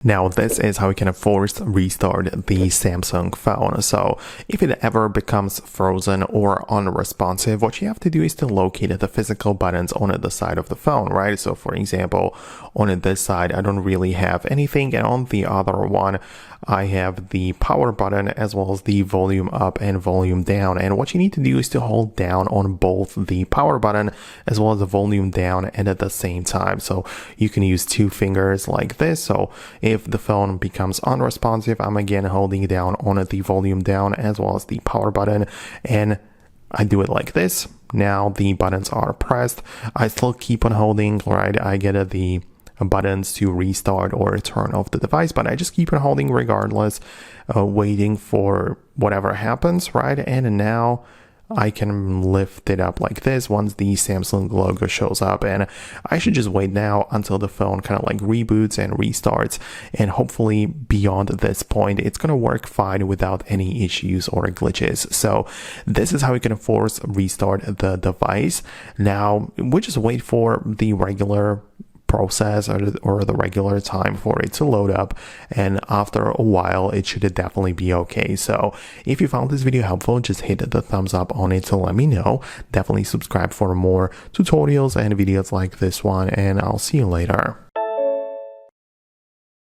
Now, this is how you can force restart the Samsung phone. So if it ever becomes frozen or unresponsive, what you have to do is to locate the physical buttons on the side of the phone, right? So for example, on this side, I don't really have anything. And on the other one, I have the power button as well as the volume up and volume down. And what you need to do is to hold down on both the power button as well as the volume down and at the same time. So you can use two fingers like this. So if the phone becomes unresponsive, I'm again holding down on the volume down as well as the power button, and I do it like this. Now the buttons are pressed. I still keep on holding, right? I get the buttons to restart or turn off the device, but I just keep on holding regardless, waiting for whatever happens, right? And now I can lift it up like this once the Samsung logo shows up, and I should just wait now until the phone kind of like reboots and restarts, and hopefully beyond this point it's going to work fine without any issues or glitches. So this is how you can force restart the device. Now we just wait for the regular process or the regular time for it to load up, and after a while it should definitely be okay. So if you found this video helpful, just hit the thumbs up on it to let me know. Definitely subscribe for more tutorials and videos like this one, and I'll see you later.